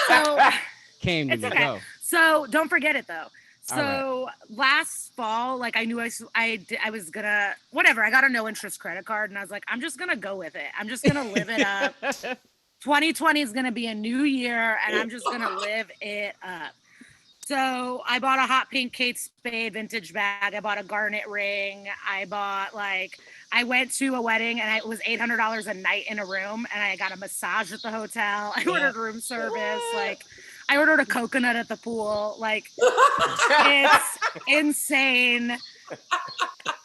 So, Came to It's me. okay. Go. so don't forget it though. All So last fall, I knew I was gonna, whatever. I got a no interest credit card and I was like, I'm just gonna go with it. I'm just gonna live it up. 2020 is gonna be a new year and I'm just gonna live it up. So I bought a hot pink Kate Spade vintage bag. I bought a garnet ring. I bought I went to a wedding and it was $800 a night in a room and I got a massage at the hotel. I ordered room service. I ordered a coconut at the pool. It's insane.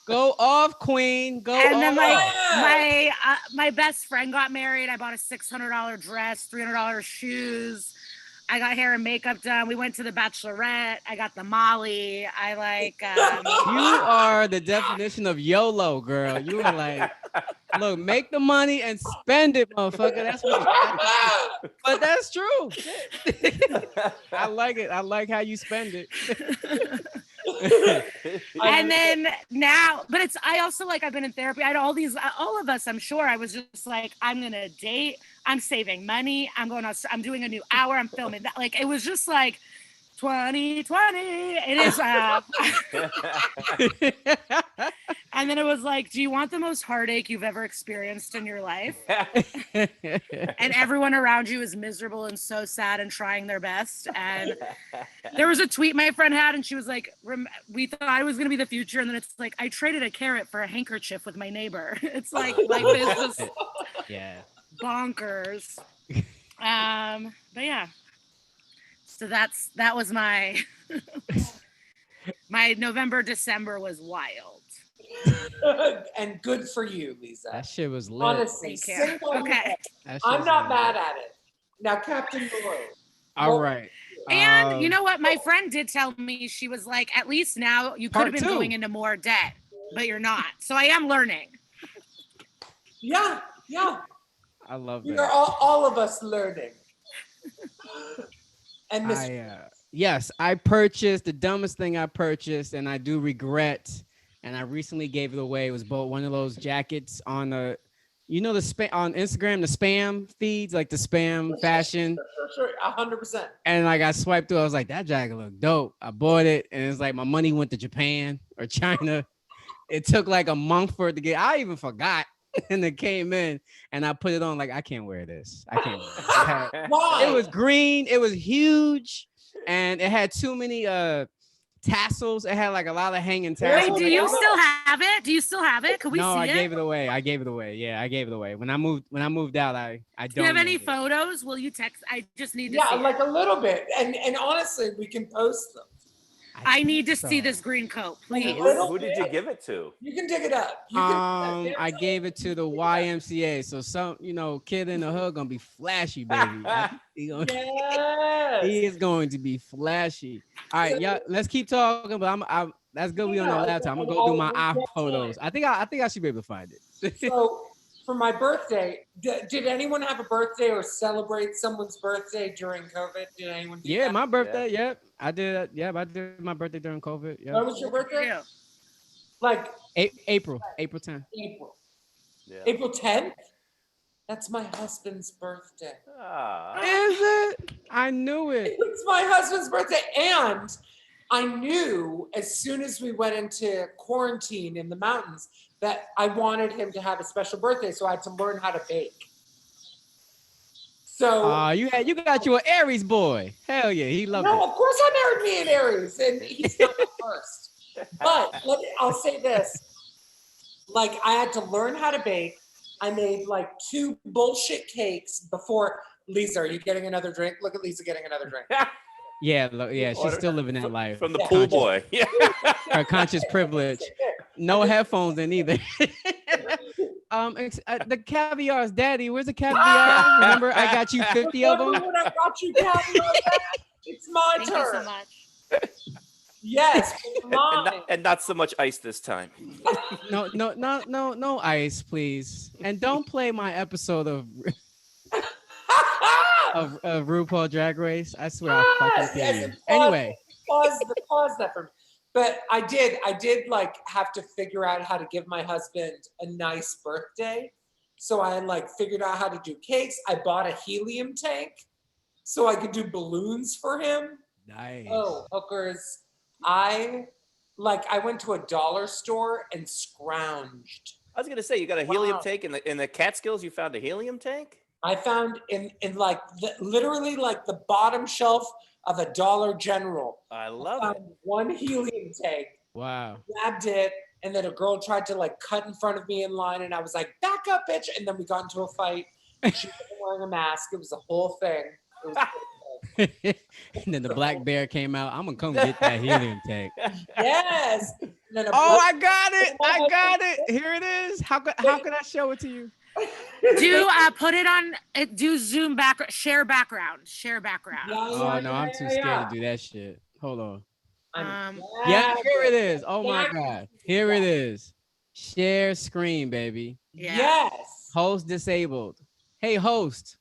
Go off, Queen. Go And then off. my best friend got married. I bought a $600 dress, $300 shoes. I got hair and makeup done. We went to the Bachelorette. I got the Molly. You are the definition of YOLO, girl. You are like, look, make the money and spend it, motherfucker. That's what you gotta do. But that's true. I like it. I like how you spend it. And then now, but I also I've been in therapy. I had all of us, I'm sure. I was just I'm going to date. I'm saving money. I'm doing a new hour. I'm filming that. It was just 2020. It is. And then it was do you want the most heartache you've ever experienced in your life? And everyone around you is miserable and so sad and trying their best. And there was a tweet my friend had, and she was like, we thought it was going to be the future. And then it's I traded a carrot for a handkerchief with my neighbor. It's life is just. Yeah. bonkers. But yeah. So that was my my November, December was wild. And good for you, Liza. That shit was lit. Honestly, Thank you. single Okay. That shit I'm was not lit. mad at it. Now, Captain Nore. All right. And you know what? My friend did tell me, she was like, at least now you could Part have been two. going into more debt, but you're not. So I am learning. Yeah. I love We that. are all of us learning. And Miss Yes, I purchased the dumbest thing I purchased, and I do regret. And I recently gave it away. It was both one of those jackets on the, you know, the spam on Instagram, the spam feeds, like the spam fashion. Sure, 100%. And like I swiped through, I was like, that jacket looked dope. I bought it, and it's like my money went to Japan or China. It took like a month for it to get. I even forgot, and it came in, and I put it on. Like I can't wear this. I can't. Wear it. Why? It was green. It was huge, and it had too many tassels. It had like a lot of hanging tassels. Wait, do you still have it? Do you still have it? Could we No, see I it? gave it away. I gave it away. Yeah, I gave it away. When I moved out, I don't. Do you have any photos? Will you text? I just need to Yeah, see like it. a little bit. And honestly, we can post them. I need to see this green coat, please. Who did you give it to? You can dig it up. You can, I gave it to the YMCA. So some, kid in the hood gonna be flashy, baby. Yes. He is going to be flashy. All right, y'all. Let's keep talking. But I'm that's good. We on the laptop. I'm gonna go do my photos. I think I should be able to find it. So for my birthday, did anyone have a birthday or celebrate someone's birthday during COVID? Did anyone? Do that? My birthday. Yeah. Yep, I did. Yeah, I did my birthday during COVID. Yeah. When was your birthday? Yeah. Like April 10th. April. Yeah. April 10th. That's my husband's birthday. Ah. Is it? I knew it. It's my husband's birthday, and I knew as soon as we went into quarantine in the mountains that I wanted him to have a special birthday, so I had to learn how to bake. So You got you an Aries boy. Hell yeah, he loved no, it. of course I married me in Aries, and he's not the first. But I'll say this: like I had to learn how to bake. I made like 2 bullshit cakes before. Lisa, are you getting another drink? Look at Lisa getting another drink. Yeah, she's still living that life. From the Yeah. pool boy. Yeah. Her conscious privilege. No headphones in either. The caviar's daddy. Where's the caviar? Remember, I got you 50 of them. Remember when I got you caviar back? It's my Thank turn. you so much. Yes, it's mine. and not so much ice this time. No ice, please. And don't play my episode of RuPaul Drag Race. I swear I'll fucking kill Yes, you. pause- Anyway. pause that for me. But I did like have to figure out how to give my husband a nice birthday. So I like figured out how to do cakes. I bought a helium tank so I could do balloons for him. Nice. Oh, hookers. I went to a dollar store and scrounged. I was gonna say you got a helium Wow. tank in the Catskills. You found a helium tank. I found in like literally like the bottom shelf of a Dollar General. I love Found it. one helium tank, Wow. grabbed it, and then a girl tried to like cut in front of me in line, and I was like, "Back up, bitch!" And then we got into a fight. She wasn't wearing a mask. It was a whole thing. It was And then the black bear came out. I'm gonna come get that helium tank. yes. And then I got it. I got it. Here it is. How can I show it to you? Do put it on. Do Zoom background. Share background. Oh no, I'm too scared to do that shit. Hold on. I'm Yeah, here it is. Oh my god. Here it is. Share screen, baby. Yeah. Yes. Host disabled. Hey, host.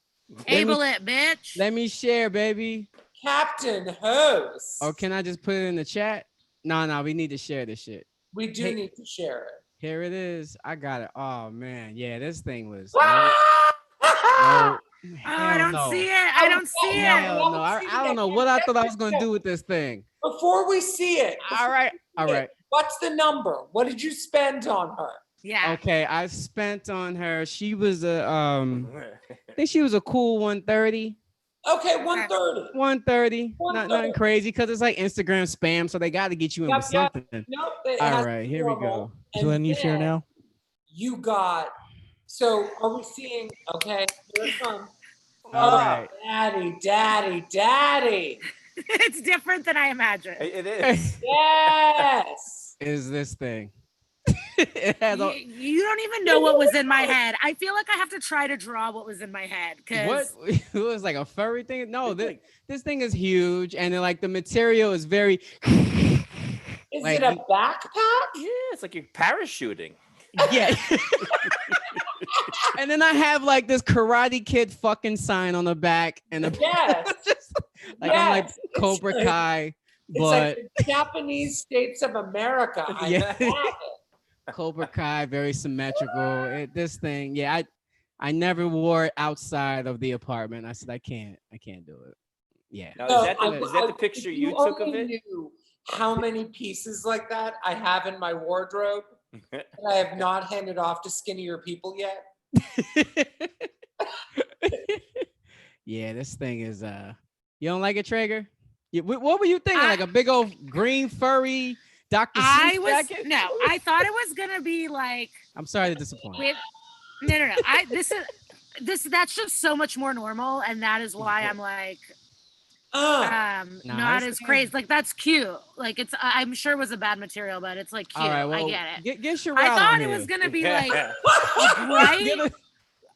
Able it, bitch. Let me share, baby. Captain Host. Or can I just put it in the chat? No, we need to share this shit. We do Hey. need to share it. Here it is. I got it. Oh man, yeah, this thing was. Oh, I hell don't no. see it. I don't see it. Hell no. I don't know what I thought I was gonna do with this thing. Before we see it, All right. what's the number? What did you spend on her? Yeah. Okay, I spent on her. She was I think she was a cool 130. Okay, 130. 130. Nothing 130. crazy because it's like Instagram spam, so they got to get you in with Yep. something. Nope. It All has to right, be here we normal. go. And So then you share then now. You got So are we seeing? Okay, here it comes. All right. Daddy. It's different than I imagined. It is. Yes. Is this thing? It has all, You don't even know what was in my head. I feel like I have to try to draw what was in my head what because it was like a furry thing? No, this thing is huge, and then like the material is very. Is Like, it a backpack? Yeah, it's like you're parachuting. Yeah. And then I have like this Karate Kid fucking sign on the back, and Yes. like I'm like Yes. Cobra It's like- Kai, It's but like the Japanese states of America. I Yeah. have it. Cobra Kai, very symmetrical. This thing, yeah, I never wore it outside of the apartment. I said I can't do it. Yeah. Now, No, is that the picture if you took of only it? knew how many pieces like that I have in my wardrobe that I have not handed off to skinnier people yet. Yeah, this thing is you don't like it, Treyger? What were you thinking? Like a big old green furry Dr. I Seuss was jacket? no, I thought it was gonna be like I'm sorry to disappoint. with no. That's just so much more normal, and that is why I'm like Nah, not it's as crazy. Like that's cute. Like it's I'm sure it was a bad material, but it's like cute. All right, well, I get it. Get Sherelle I thought on it here. was gonna be like Yeah.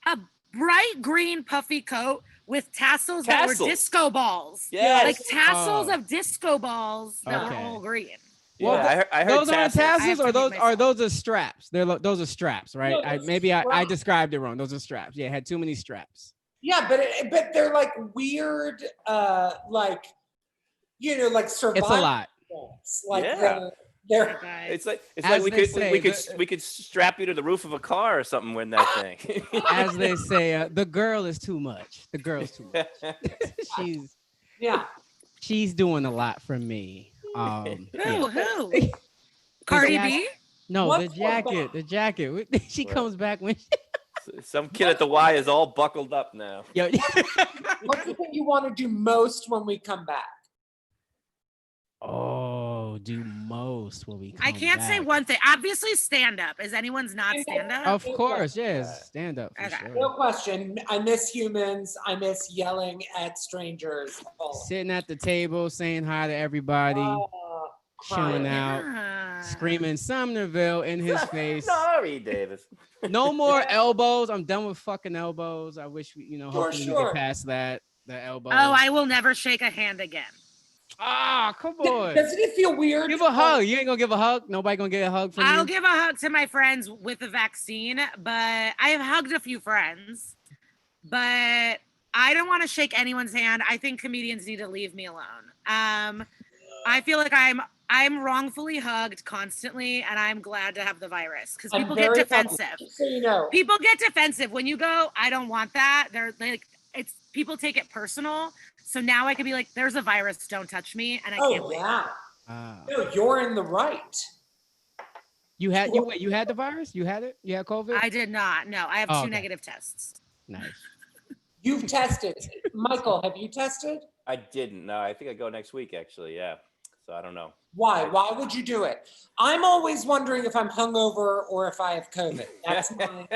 a bright green puffy coat with tassels that were Tassels. disco balls. Yes. Like tassels Oh. of disco balls that Okay. were all green. Well, Yeah, I heard those aren't tassels. I have tassels, to or hate those myself. those are straps. Those are straps, right? No, I those are straps. described it wrong. Those are straps. Yeah, it had too many straps. Yeah, but they're like weird, like like survival. It's a lot. things. Like Yeah. they're Guys. It's like As we they could say, we could strap you to the roof of a car or something with that thing. As they say, the girl is too much. The girl's too much. yeah. She's doing a lot for me. Who? Cardi jacket- B? No, What's the going jacket. on? The jacket. She Well. comes back when. Some kid at the Y is all buckled up now. Yo, What's the thing you want to do most when we come back? oh, do most when we come I can't say back. one thing. Obviously, stand up. Is anyone's not stand up? Of course, yes. Stand up for Okay. sure. No question. I miss humans. I miss yelling at strangers. Sitting at the table, saying hi to everybody, chilling crying. out, Yeah. screaming Sommerville in his face. Sorry, Davis. No more elbows. I'm done with fucking elbows. I wish we, hopefully we sure. get past that. The elbows. Oh, I will never shake a hand again. come on. Doesn't it feel weird? Give a hug. You ain't gonna give a hug. Nobody gonna get a hug from I'll you. give a hug to my friends with the vaccine, but I have hugged a few friends, but I don't want to shake anyone's hand. I think comedians need to leave me alone. I feel like I'm wrongfully hugged constantly, and I'm glad to have the virus because I'm people get very defensive. happy, so you know. People get defensive when you go, I don't want that. They're like, it's people take it personal. So now I could be like, there's a virus, don't touch me, and I can't Oh wait. wow. Ah. No, you're in the right. You had the virus? You had it? You had COVID? I did not. No, I have Oh, two okay. negative tests. Nice. You've tested. Michael, have you tested? I didn't. No, I think I go next week actually. Yeah. So I don't know. Why? Why would you do it? I'm always wondering if I'm hungover or if I have COVID. That's my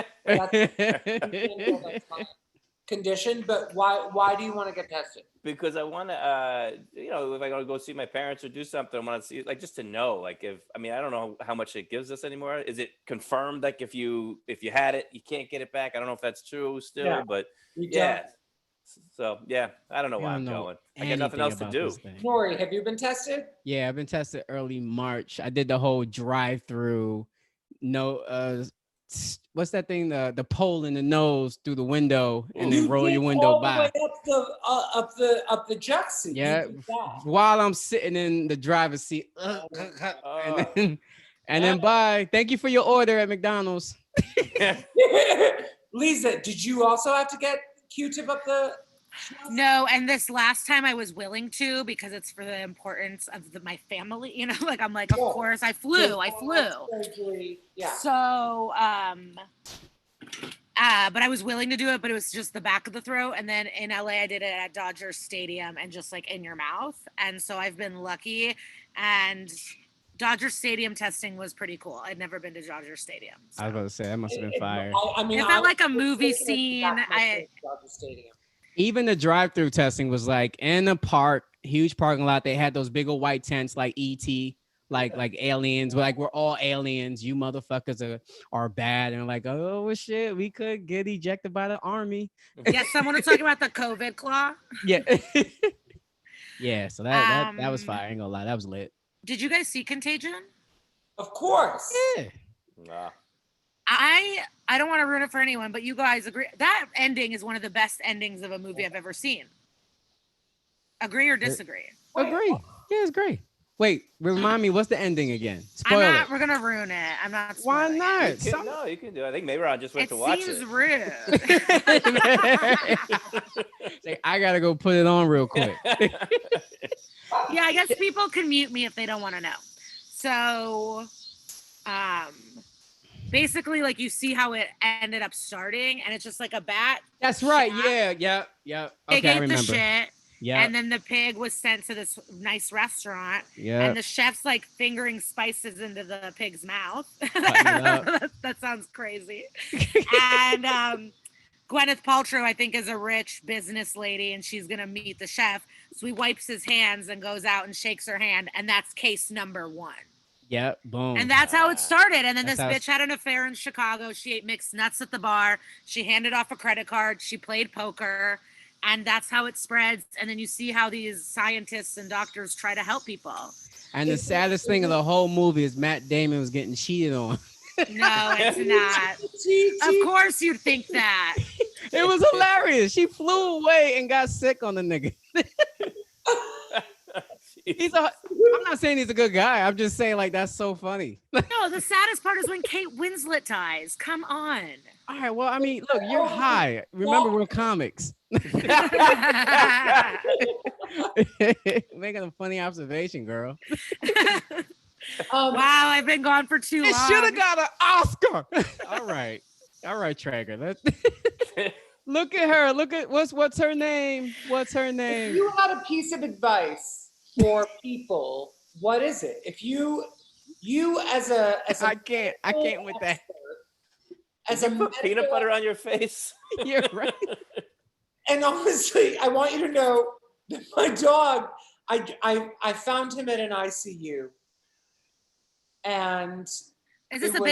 condition. But why do you want to get tested? Because I want to, if I gotta go see my parents or do something, I want to see, like, just to know, like, I don't know how much it gives us anymore. Is it confirmed? Like, if you had it, you can't get it back. I don't know if that's true still, Yeah. but You yeah. don't. So yeah, I don't know You why don't I'm know going. I got nothing else to about do. this thing. Nore, have you been tested? Yeah, I've been tested early March. I did the whole drive-through. No, what's that thing? The pole in the nose through the window, and then You roll did your window all the by. way up the jet seat. You Yeah, did that. while I'm sitting in the driver's seat, Oh. and then bye. Thank you for your order at McDonald's. Lisa, did you also have to get Q-tip up the? No, and this last time I was willing to because it's for the importance of my family. Like I'm like, of Yeah. course I flew. Surgery. Yeah. So, but I was willing to do it, but it was just the back of the throat. And then in LA, I did it at Dodger Stadium and just like in your mouth. And so I've been lucky. And Dodger Stadium testing was pretty cool. I'd never been to Dodger Stadium. I was about to say that must have been fire. I mean, It felt like a was movie looking at the scene. back of my face at Dodger Stadium. Even the drive-through testing was like in a park, huge parking lot. They had those big old white tents like ET, like aliens. Like we're all aliens. You motherfuckers are bad. And like, oh shit, we could get ejected by the army. Yeah, someone was talking about the COVID claw. Yeah. Yeah, so that was fire. I ain't gonna lie, that was lit. Did you guys see Contagion? Of course. Yeah. Nah. I don't want to ruin it for anyone, but you guys agree that ending is one of the best endings of a movie I've ever seen. Agree or disagree? Agree. Yeah, it's great. Wait, remind me, what's the ending again? Spoil it. We're gonna ruin it. I'm not. Why spoiling not? it. No, you can do it. I think Mehran just went It to watch seems it. rude. Say, I gotta go put it on real quick. Yeah, I guess people can mute me if they don't want to know. So, basically, like you see how it ended up starting, and it's just like a bat. That's right. shot. Yeah. Pig Okay, I ate the remember. shit, Yeah. and then the pig was sent to this nice restaurant, Yeah. and the chef's like fingering spices into the pig's mouth. Cutting it up. That sounds crazy. And Gwyneth Paltrow, I think, is a rich business lady, and she's gonna meet the chef. So he wipes his hands and goes out and shakes her hand, and that's case number 1. Yep. Boom. And that's how it started. And then That's this how bitch had an affair in Chicago. She ate mixed nuts at the bar. She handed off a credit card. She played poker. And that's how it spreads. And then you see how these scientists and doctors try to help people. And the saddest thing of the whole movie is Matt Damon was getting cheated on. No, it's not. Of course you'd think that. It was hilarious. She flew away and got sick on the nigga. I'm not saying he's a good guy. I'm just saying like that's so funny. No, the saddest part is when Kate Winslet dies. Come on. All right. Well, I mean, look, you're high. Remember, we're comics. Making a funny observation, girl. Wow, I've been gone for too long. It should have got an Oscar. All right, Treyger. Look at her. Look at what's her name? What's her If name? you had a piece of advice for people, what is it? If you as a I can't with that. as Did a you put peanut butter on your face? You're right. And honestly, I want you to know that my dog, I found him at an ICU. And Is this it a was-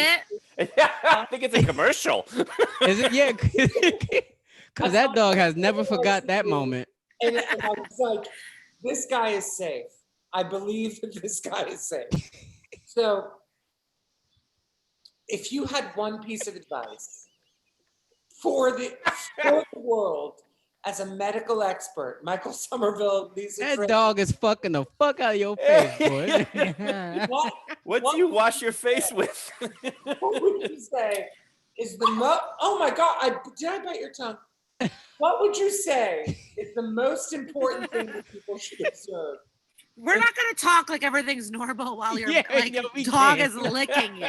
bit? I think it's a commercial. Is it? Yeah. Because that dog has never forgot that moment. and I was like, this guy is safe. I believe that this guy is safe. So if you had one piece of advice for the world as a medical expert, Michael Sommerville, Liza That Treyger, dog is fucking the fuck out of your face, boy. What do you wash your face with? what would you say is the most, oh my God, did I bite your tongue? What would you say is the most important thing that people should observe? We're not gonna talk like everything's normal while your Yeah, like yeah, we dog can. is licking you.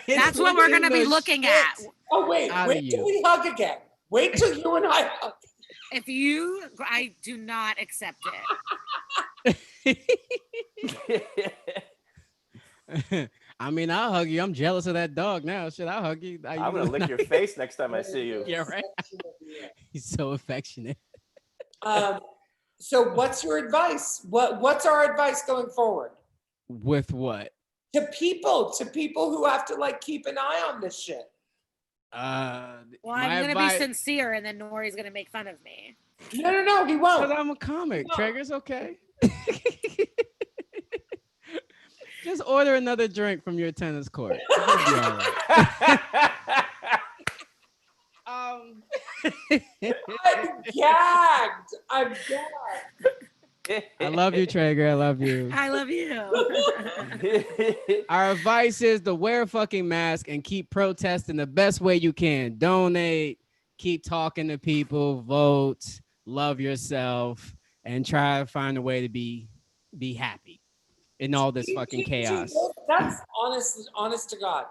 That's what we're gonna be looking at. Oh wait, Out of wait till we hug again. Wait till you and I hug. I do not accept it. I mean, I'll hug you. I'm jealous of that dog now. Shit, I'll hug you. I'm gonna lick your face next time I see you. Yeah, right. He's so affectionate. So what's your advice? What's our advice going forward? With what? To people who have to like keep an eye on this shit. Well, my I'm gonna advice- be sincere, and then Nore's gonna make fun of me. No, he won't. Because I'm a comic. No. Treyger's okay. Just order another drink from your tennis court. You'll be all right. I'm gagged. I'm gagged. I love you, Treyger. I love you. I love you. Our advice is to wear a fucking mask and keep protesting the best way you can. Donate, keep talking to people, vote, love yourself, and try to find a way to be happy in all this fucking chaos. That's honest to God.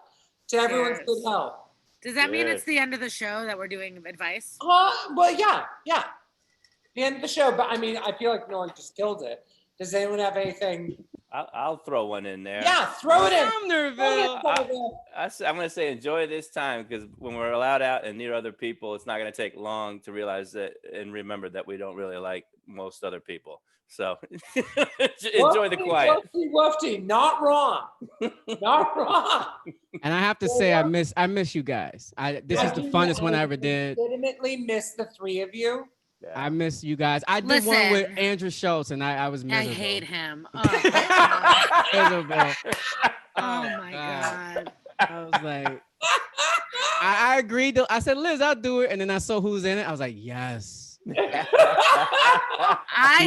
To everyone's Yes. good health. Does that mean Yes. it's the end of the show that we're doing advice? Well, yeah. The end of the show, but I mean, I feel like no one just killed it. Does anyone have anything? I'll throw one in there. Yeah, throw it in. Sommerville. I'm going to say enjoy this time, because when we're allowed out and near other people, it's not going to take long to realize that and remember that we don't really like most other people. So enjoy the quiet. Woofy. Not wrong. Not wrong. And I have to say, I miss you guys. This is the funnest one I ever did. Legitimately miss the three of you. Yeah. I miss you guys. I did one with Listen. Andrew Schultz, and I was I miserable. hate him. Oh, Miserable. oh my God. I was like, I agreed. I said, Liz, I'll do it. And then I saw who's in it. I was like, yes. These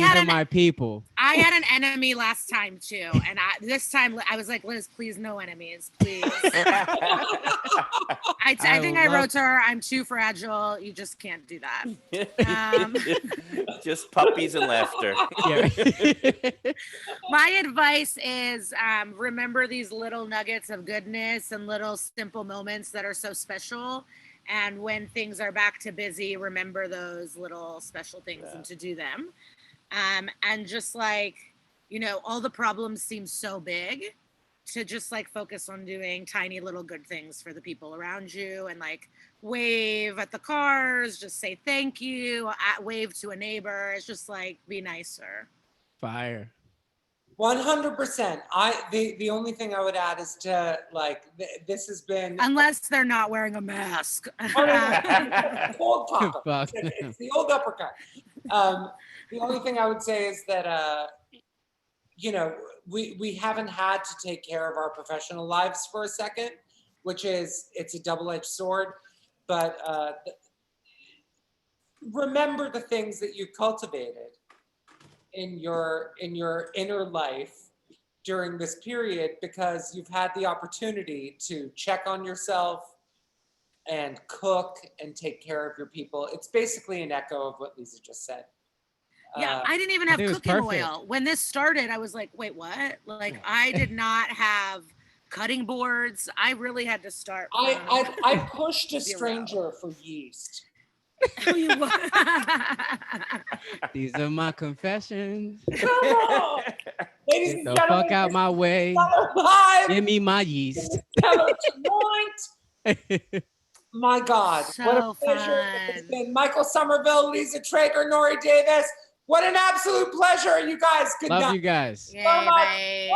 are my people. I had an enemy last time too, and this time I was like, Liz, please no enemies, please. I think I wrote to her, I'm too fragile. You just can't do that. Just puppies and laughter. Yeah. My advice is remember these little nuggets of goodness and little simple moments that are so special. And when things are back to busy, remember those little special things and to do them. And just like, all the problems seem so big, to just like focus on doing tiny little good things for the people around you, and like wave at the cars, just say thank you, wave to a neighbor. It's just like, be nicer. Fire. 100%. The only thing I would add is to like this has been, Unless they're not wearing a mask. old pop. Fuck. It's the old uppercut. The only thing I would say is that we haven't had to take care of our professional lives for a second, which is, it's a double-edged sword. But remember the things that you cultivated in your inner life during this period, because you've had the opportunity to check on yourself and cook and take care of your people. It's basically an echo of what Liza just said. Yeah, I didn't even have think it was cooking perfect. oil. When this started, I was like, wait, what? Like, I did not have cutting boards. I really had to start. I pushed a stranger for yeast. These are my confessions. Come on. Ladies Get and the gentlemen, fuck out my way. Cellar Live. Give me my yeast. Cellar tonight. My God, So what a pleasure it's fun. been. Michael Sommerville, Liza Treyger, Nore Davis. What an absolute pleasure, you guys. Good Love night. you guys. Yay, much. bye.